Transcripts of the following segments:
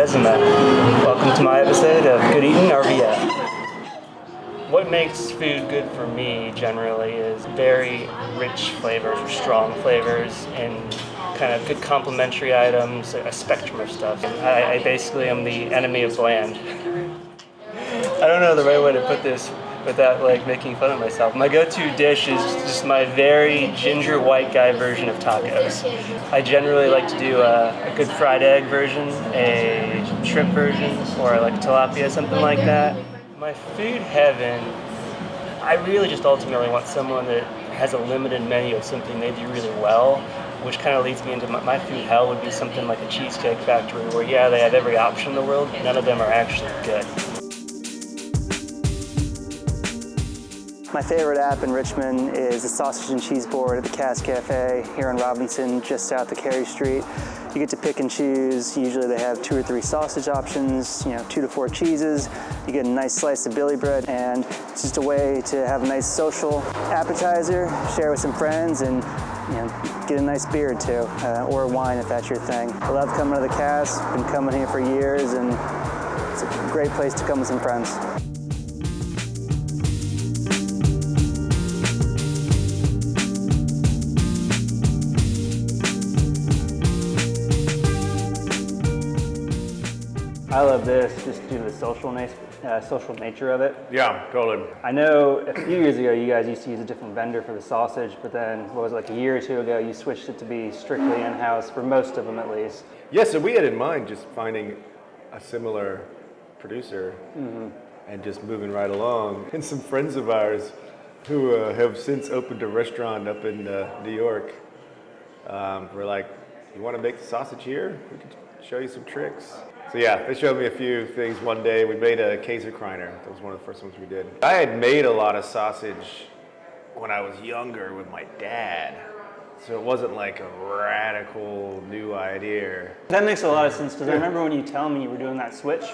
Dessimoz. Welcome to my episode of Good Eatin RVA. What makes food good for me generally is very rich flavors, or strong flavors, and kind of good complementary items, a spectrum of stuff. I basically am the enemy of bland. I don't know the right way to put this without making fun of myself. My go-to dish is just my very ginger white guy version of tacos. I generally like to do a good fried egg version, a shrimp version, or like tilapia, something like that. My food heaven, I really just ultimately want someone that has a limited menu of something they do really well, which kind of leads me into my food hell would be something like a Cheesecake Factory where, yeah, they have every option in the world, but none of them are actually good. My favorite app in Richmond is the sausage and cheese board at the Cask Cafe here in Robinson, just south of Carey Street. You get to pick and choose. Usually they have 2 or 3 sausage options, 2 to 4 cheeses. You get a nice slice of billy bread, and it's just a way to have a nice social appetizer, share with some friends, and get a nice beer too, or wine if that's your thing. I love coming to the Cask, been coming here for years, and it's a great place to come with some friends. I love this just due to the social nature of it. Yeah, totally. I know a few years ago you guys used to use a different vendor for the sausage, but then what was it, like a year or 2 ago you switched it to be strictly in-house for most of them at least. Yeah, so we had in mind just finding a similar producer and just moving right along. And some friends of ours who have since opened a restaurant up in New York were like, you want to make the sausage here? We could show you some tricks. So yeah, they showed me a few things one day. We made a Käsekreiner. That was one of the first ones we did. I had made a lot of sausage when I was younger with my dad. So it wasn't like a radical new idea. That makes a lot of sense because I remember when you tell me you were doing that switch,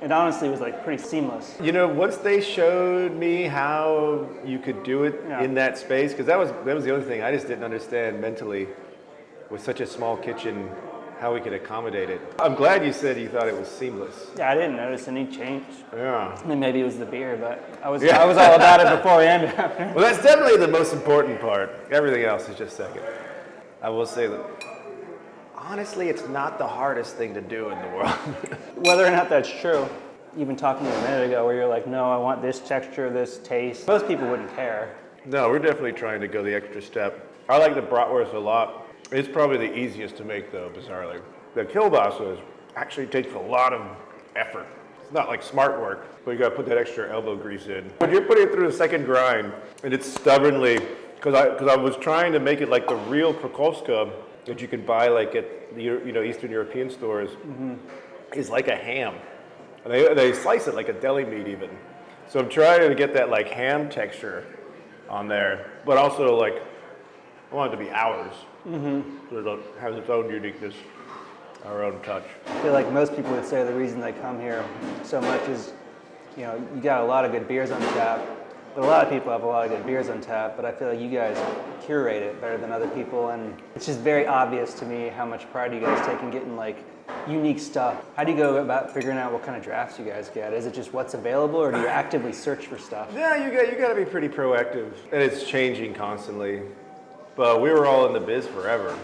it honestly was like pretty seamless. Once they showed me how you could do it in that space, because that was the other thing I just didn't understand mentally with such a small kitchen, how we could accommodate it. I'm glad you said you thought it was seamless. Yeah, I didn't notice any change. Yeah. I mean, maybe it was the beer, but I was all about it before and after. Well, that's definitely the most important part. Everything else is just second. I will say that, honestly, it's not the hardest thing to do in the world. Whether or not that's true, even talking a minute ago where you're like, no, I want this texture, this taste. Most people wouldn't care. No, we're definitely trying to go the extra step. I like the bratwurst a lot. It's probably the easiest to make though, bizarrely. The kielbasa actually takes a lot of effort. It's not like smart work, but you gotta put that extra elbow grease in. When you're putting it through the second grind, and it's stubbornly, because I was trying to make it like the real Krakowska that you can buy like at the Eastern European stores, is like a ham. And they slice it like a deli meat even. So I'm trying to get that like ham texture on there, but also like, I want it to be ours. So it has its own uniqueness, our own touch. I feel like most people would say the reason they come here so much is, you got a lot of good beers on tap, but a lot of people have a lot of good beers on tap, but I feel like you guys curate it better than other people, and it's just very obvious to me how much pride you guys take in getting like unique stuff. How do you go about figuring out what kind of drafts you guys get? Is it just what's available, or do you actively search for stuff? Yeah, you got to be pretty proactive, and it's changing constantly. But we were all in the biz forever.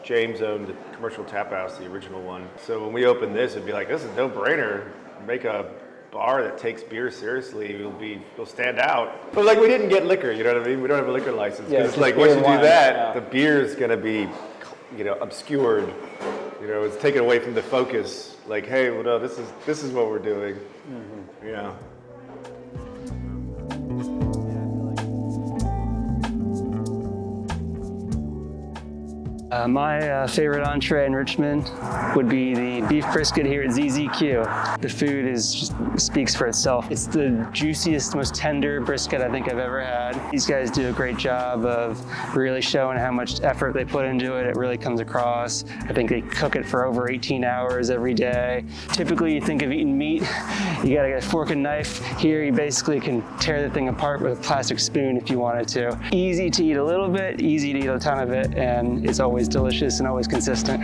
James owned the commercial tap house, the original one. So when we opened this, it'd be like, this is a no-brainer. Make a bar that takes beer seriously, it'll stand out. But we didn't get liquor, you know what I mean? We don't have a liquor license. Because once you do that, the beer's gonna be, obscured. It's taken away from the focus. Like, hey, well, no, this is what we're doing. Yeah. My favorite entree in Richmond would be the beef brisket here at ZZQ. The food just speaks for itself. It's the juiciest, most tender brisket I think I've ever had. These guys do a great job of really showing how much effort they put into it. It really comes across. I think they cook it for over 18 hours every day. Typically, you think of eating meat, you gotta get a fork and knife. Here, you basically can tear the thing apart with a plastic spoon if you wanted to. Easy to eat a little bit, easy to eat a ton of it, and it's always delicious and always consistent.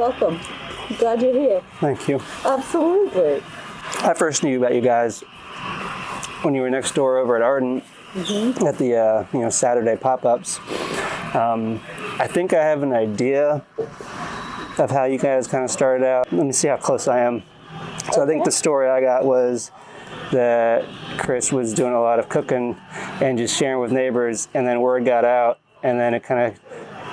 welcome. I'm glad you're here. Thank you. Absolutely. I first knew about you guys when you were next door over at Ardent at the Saturday pop-ups. I think I have an idea of how you guys kind of started out. Let me see how close I am. So I think the story I got was that Chris was doing a lot of cooking and just sharing with neighbors, and then word got out, and then it kind of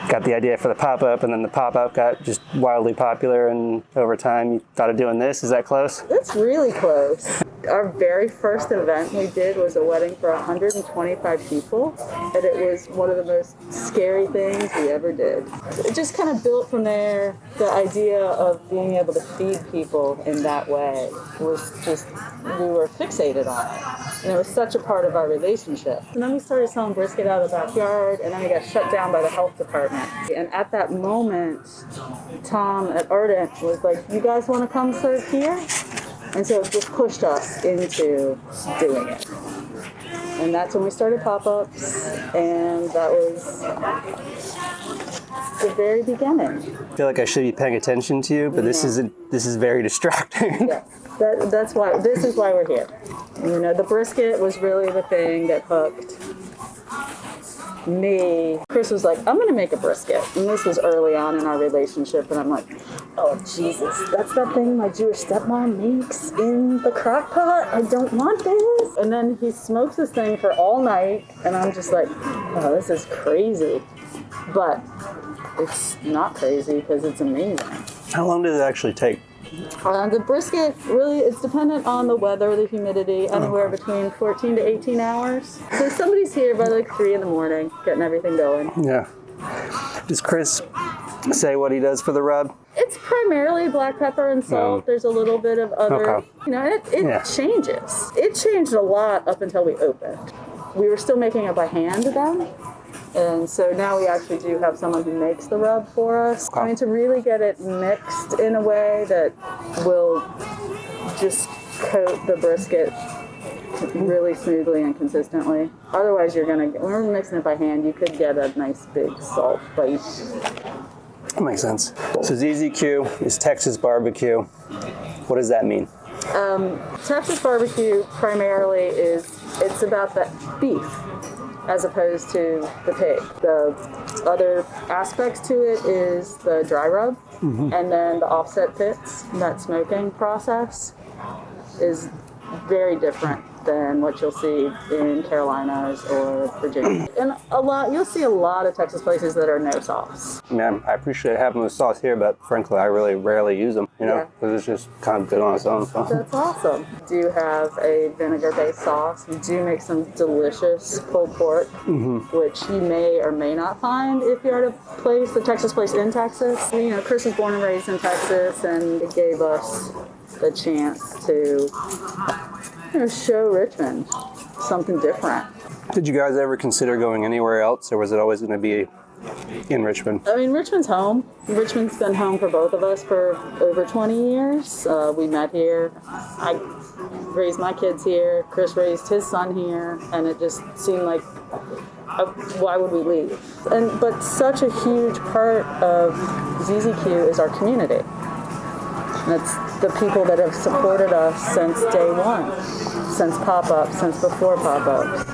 got the idea for the pop-up, and then the pop-up got just wildly popular, and over time you thought of doing this. Is that close? That's really close. Our very first event we did was a wedding for 125 people, and it was one of the most scary things we ever did. It just kind of built from there. The idea of being able to feed people in that way was just, we were fixated on it. And it was such a part of our relationship. And then we started selling brisket out of the backyard, and then we got shut down by the health department. And at that moment, Tom at Ardent was like, you guys want to come serve here? And so it just pushed us into doing it. And that's when we started pop-ups, and that was the very beginning. I feel like I should be paying attention to you, but this is very distracting. Yes, this is why we're here. You know, the brisket was really the thing that hooked me. Chris was like, I'm going to make a brisket. And this was early on in our relationship, and I'm like, oh, Jesus, that's that thing my Jewish stepmom makes in the crock pot? I don't want this. And then he smokes this thing for all night, and I'm just like, oh, this is crazy. But it's not crazy because it's amazing. How long does it actually take? The brisket, really, it's dependent on the weather, the humidity, anywhere between 14 to 18 hours. So somebody's here by like 3 in the morning, getting everything going. Yeah. Does Chris say what he does for the rub? It's primarily black pepper and salt. There's a little bit of other, it changes. It changed a lot up until we opened. We were still making it by hand then. And so now we actually do have someone who makes the rub for us. I mean, to really get it mixed in a way that will just coat the brisket really smoothly and consistently. Otherwise, when we're mixing it by hand, you could get a nice big salt bite. That makes sense. So ZZQ is Texas barbecue. What does that mean? Texas barbecue primarily it's about the beef as opposed to the pig. The other aspects to it is the dry rub, and then the offset pits. That smoking process is very different than what you'll see in Carolinas or Virginia. And you'll see a lot of Texas places that are no sauce. Man, I appreciate having the sauce here, but frankly, I really rarely use them, because it's just kind of good on its own. So. That's awesome. We do have a vinegar-based sauce. We do make some delicious pulled pork, which you may or may not find if you're at a Texas place in Texas. Chris was born and raised in Texas, and it gave us the chance to show Richmond something different. Did you guys ever consider going anywhere else, or was it always going to be in Richmond? I mean, Richmond's home. Richmond's been home for both of us for over 20 years. We met here. I raised my kids here. Chris raised his son here, and it just seemed like, why would we leave? But such a huge part of ZZQ is our community. That's the people that have supported us since day one, since pop-ups, since before pop-ups.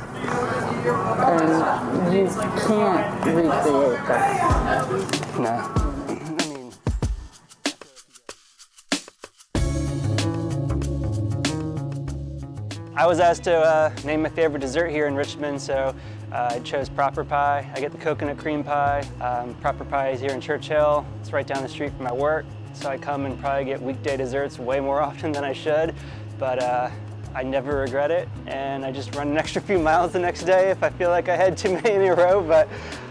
And you can't recreate that. No. I was asked to name my favorite dessert here in Richmond, so I chose proper pie. I get the coconut cream pie. Proper pie is here in Churchill. It's right down the street from my work. So I come and probably get weekday desserts way more often than I should, but I never regret it, and I just run an extra few miles the next day if I feel like I had too many in a row, but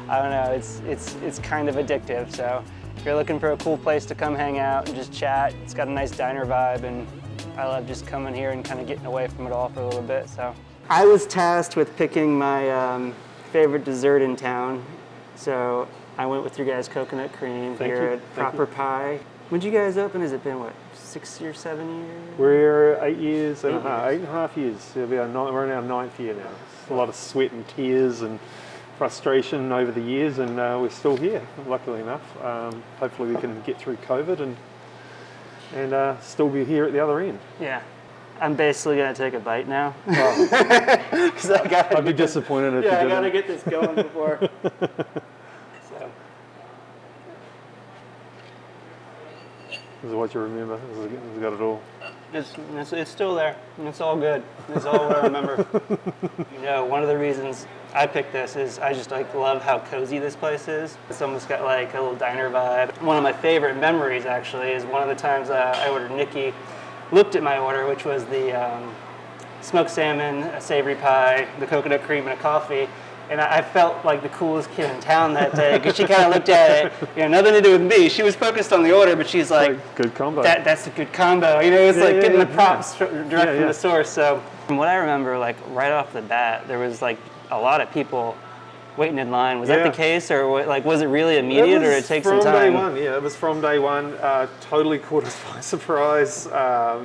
I don't know, it's kind of addictive. So if you're looking for a cool place to come hang out and just chat, it's got a nice diner vibe, and I love just coming here and kind of getting away from it all for a little bit. So I was tasked with picking my favorite dessert in town, so I went with your guys' coconut cream here at Proper Pie. When did you guys open? Has it been, 6 or 7 years? We're 8 years and a half years. We're in our 9th year now. It's a lot of sweat and tears and frustration over the years, and we're still here, luckily enough. Hopefully we can get through COVID and still be here at the other end. Yeah. I'm basically going to take a bite now. I'd be disappointed if you didn't. I got to get this going before. So. This is what you remember. This has got it all. It's still there. It's all good. It's all what I remember. You know, one of the reasons I picked this is I just love how cozy this place is. It's almost got like a little diner vibe. One of my favorite memories actually is one of the times I ordered Nikki looked at my order, which was the smoked salmon, a savory pie, the coconut cream, and a coffee. And I felt like the coolest kid in town that day because she kind of looked at it, you know, nothing to do with me. She was focused on the order, but she's like, good combo. That's a good combo. You know, it's like getting the props direct from the source. So from what I remember, like right off the bat, there was like a lot of people waiting in line. Was that the case, or like was it really immediate, or did it take some time? From day one, yeah, it was from day one. Totally caught us by surprise.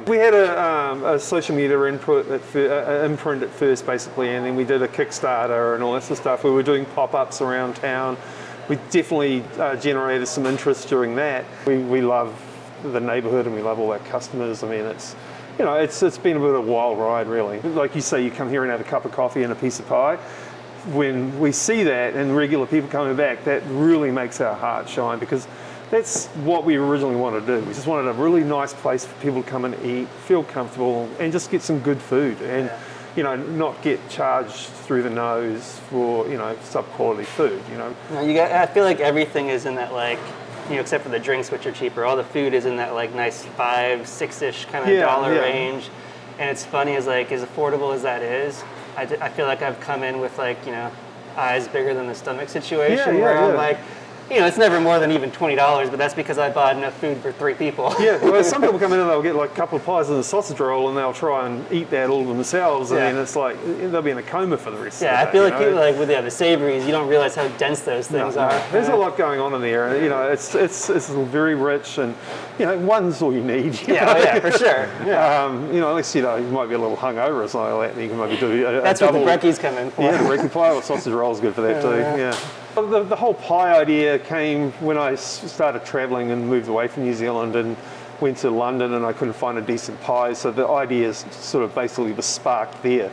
We had a social media imprint at first, basically, and then we did a Kickstarter and all that sort of stuff. We were doing pop-ups around town. We definitely generated some interest during that. We love the neighbourhood and we love all our customers. I mean, it's been a bit of a wild ride, really. Like you say, you come here and have a cup of coffee and a piece of pie. When we see that and regular people coming back, that really makes our heart shine, because that's what we originally wanted to do. We just wanted a really nice place for people to come and eat, feel comfortable, and just get some good food, and you know, not get charged through the nose for, you know, sub-quality food. You know, I feel like everything is in that, like, you know, except for the drinks, which are cheaper. All the food is in that like nice $5-6-ish kind of dollar range, and it's funny, as like as affordable as that is. I feel like I've come in with, like, you know, eyes bigger than the stomach situation, where I'm like, you know, it's never more than even $20, but that's because I bought enough food for 3 people. Yeah, well, some people come in and they'll get like a couple of pies and a sausage roll, and they'll try and eat that all themselves, and then it's like they'll be in a coma for the rest of the day. I feel like you, like with the savories, you don't realize how dense those things are. There's a lot going on in there, and you know, it's very rich, and you know, one's all you need. For sure. You know, unless you might be a little hungover or something like that, then you can maybe do that's what the brekkies come in for. Yeah, the brekkie pie or sausage roll is good for that too. Yeah. The whole pie idea came when I started traveling and moved away from New Zealand and went to London, and I couldn't find a decent pie, so the idea sort of basically was sparked there.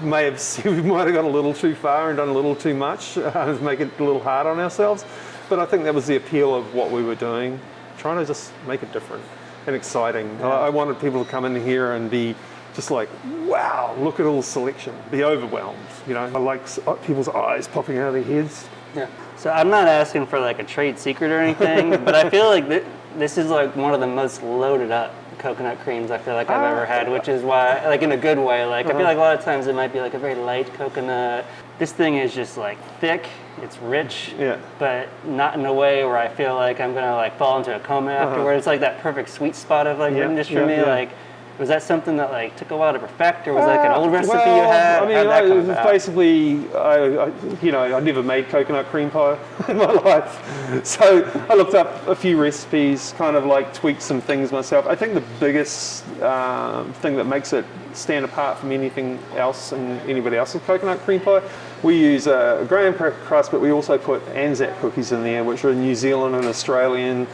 We might have gone a little too far and done a little too much to make it a little hard on ourselves, but I think that was the appeal of what we were doing, trying to just make it different and exciting. I wanted people to come in here and be just like, wow, look at all the selection, be overwhelmed. You know, I like people's eyes popping out of their heads. Yeah. So I'm not asking for like a trade secret or anything, but I feel like this is like one of the most loaded up coconut creams I feel like I've ever had, which is why, like in a good way, like I feel like a lot of times it might be like a very light coconut. This thing is just like thick, it's rich, but not in a way where I feel like I'm gonna like fall into a coma afterward. It's like that perfect sweet spot of like goodness for me. Like, was that something that like took a while to perfect, or was that like an old recipe you had? I mean, basically, I never made coconut cream pie in my life, so I looked up a few recipes, kind of like tweaked some things myself. I think the biggest thing that makes it stand apart from anything else and anybody else's coconut cream pie, we use a graham crust, but we also put Anzac cookies in there, which are a New Zealand and Australian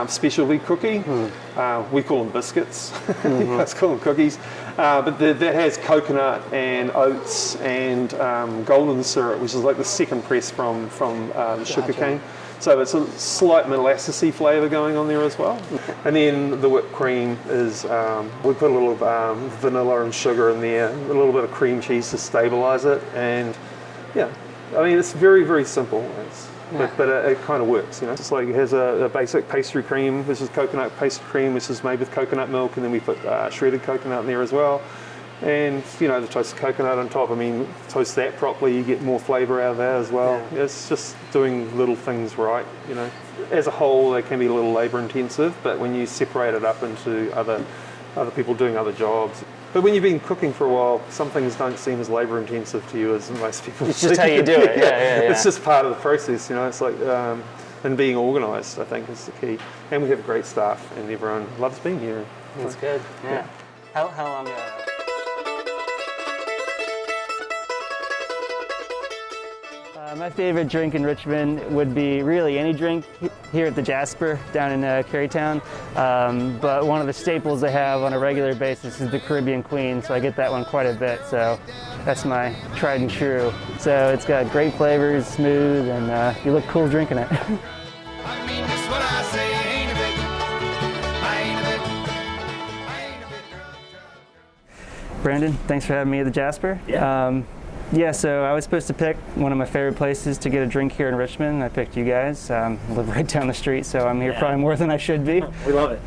specialty cookie. We call them biscuits. You guys call them cookies. But that has coconut and oats and golden syrup, which is like the second press from the sugar cane. So it's a slight molassesy flavour going on there as well. And then the whipped cream is, we put a little vanilla and sugar in there, a little bit of cream cheese to stabilise it. And yeah, I mean, it's very, very simple. But it kind of works, you know. It's like it has a basic pastry cream. This is coconut pastry cream, which is made with coconut milk, and then we put shredded coconut in there as well. And you know, the toasted coconut on top. I mean, toast that properly, you get more flavour out of that as well. Yeah. It's just doing little things right, you know. As a whole, they can be a little labour intensive, but when you separate it up into other people doing other jobs. But when you've been cooking for a while, some things don't seem as labour intensive to you as most people. It's just how you do it. Yeah. It's just part of the process, you know. It's like, and being organised, I think, is the key. And we have great staff, and everyone loves being here. That's good. Yeah. How long? My favorite drink in Richmond would be really any drink here at the Jasper down in Carytown. But one of the staples they have on a regular basis is the Caribbean Queen, so I get that one quite a bit. So that's my tried and true. So it's got great flavors, smooth, and you look cool drinking it. Brandon, thanks for having me at the Jasper. Yeah, so I was supposed to pick one of my favorite places to get a drink here in Richmond. I picked you guys. I live right down the street, so I'm here probably more than I should be. We love it.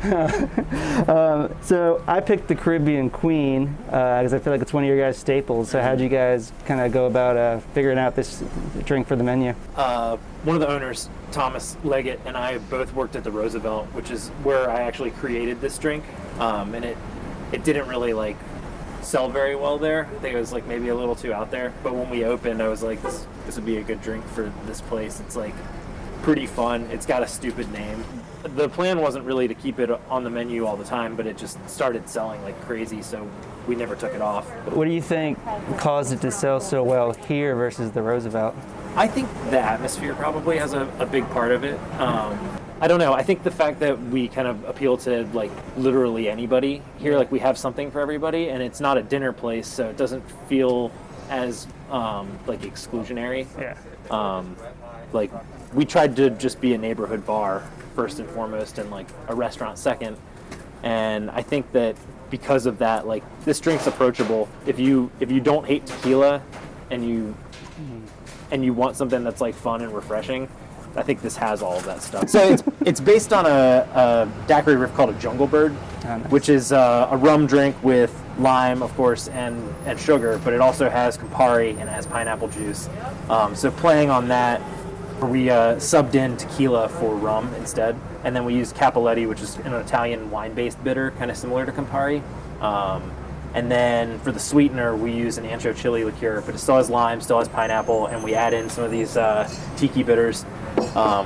So I picked the Caribbean Queen because I feel like it's one of your guys' staples. So how'd you guys kind of go about figuring out this drink for the menu? One of the owners, Thomas Leggett, and I both worked at the Roosevelt, which is where I actually created this drink. And it didn't really sell very well there. I think it was maybe a little too out there. But when we opened, I was like, this would be a good drink for this place. It's pretty fun. It's got a stupid name. The plan wasn't really to keep it on the menu all the time, but it just started selling like crazy, so we never took it off. What do you think caused it to sell so well here versus the Roosevelt? I think the atmosphere probably has a big part of it. I don't know. I think the fact that we kind of appeal to literally anybody here, we have something for everybody, and it's not a dinner place, so it doesn't feel as exclusionary. Yeah. We tried to just be a neighborhood bar first and foremost, and a restaurant second. And I think that because of that, this drink's approachable. If you don't hate tequila, and you want something that's fun and refreshing, I think this has all of that stuff. So it's based on a daiquiri riff called a Jungle Bird, which is a rum drink with lime, of course, and sugar, but it also has Campari and it has pineapple juice. So playing on that, we subbed in tequila for rum instead, and then we used Cappelletti, which is an Italian wine-based bitter, kind of similar to Campari. And then for the sweetener, we use an ancho chili liqueur, but it still has lime, still has pineapple, and we add in some of these tiki bitters,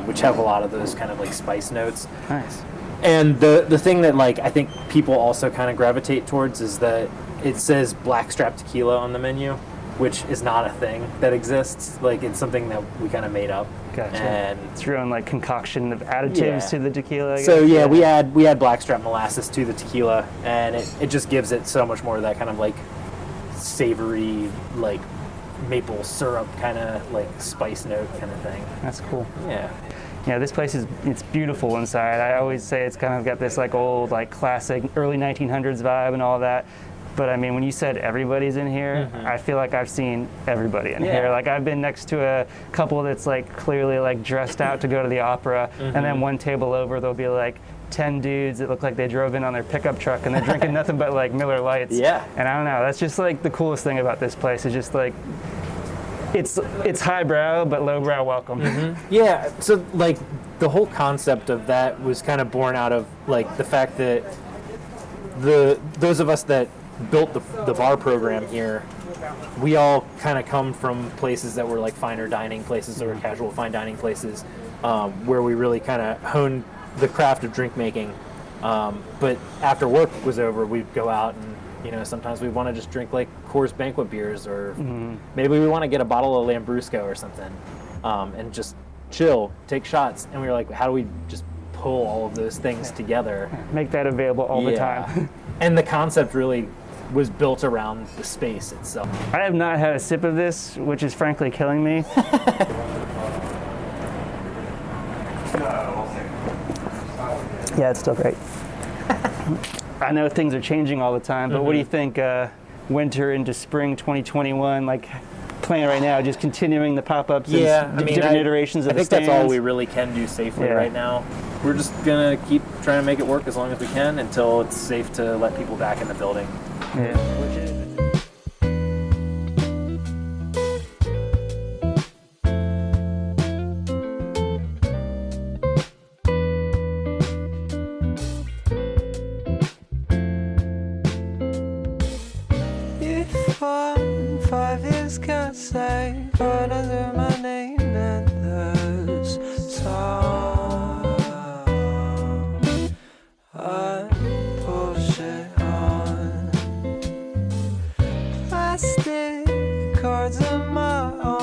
which have a lot of those kind of spice notes. Nice. And the thing that I think people also kind of gravitate towards is that it says blackstrap tequila on the menu, which is not a thing that exists. It's something that we kind of made up. Gotcha. And it's your own concoction of additives to the tequila, I guess. So yeah, we add blackstrap molasses to the tequila, and it just gives it so much more of that kind of savory, maple syrup kind of spice note kind of thing. That's cool. Yeah. Yeah, this place it's beautiful inside. I always say it's kind of got this old classic early 1900s vibe and all that. But I mean, when you said everybody's in here, I feel like I've seen everybody in here. I've been next to a couple that's clearly dressed out to go to the opera, and then one table over there'll be 10 dudes that look like they drove in on their pickup truck and they're drinking nothing but Miller Lights. Yeah. And I don't know, that's just the coolest thing about this place is just it's highbrow but lowbrow welcome. Yeah. So the whole concept of that was kind of born out of the fact that those of us that built the bar program here, we all kind of come from places that were finer dining places or casual fine dining places, where we really kind of honed the craft of drink making. But after work was over, we'd go out and sometimes we want to just drink Coors Banquet beers, or maybe we want to get a bottle of Lambrusco or something, and just chill, take shots. And we were how do we just pull all of those things together? Make that available all the time. And the concept really was built around the space itself. I have not had a sip of this, which is frankly killing me. Yeah, it's still great. I know things are changing all the time, but what do you think winter into spring 2021, plan right now, just continuing the pop-ups and different iterations of the stands? I think that's all we really can do safely right now. We're just going to keep trying to make it work as long as we can until it's safe to let people back in the building. Yeah. If 5 years can't say right under my name and those songs, I push it on. Plastic cards in my own.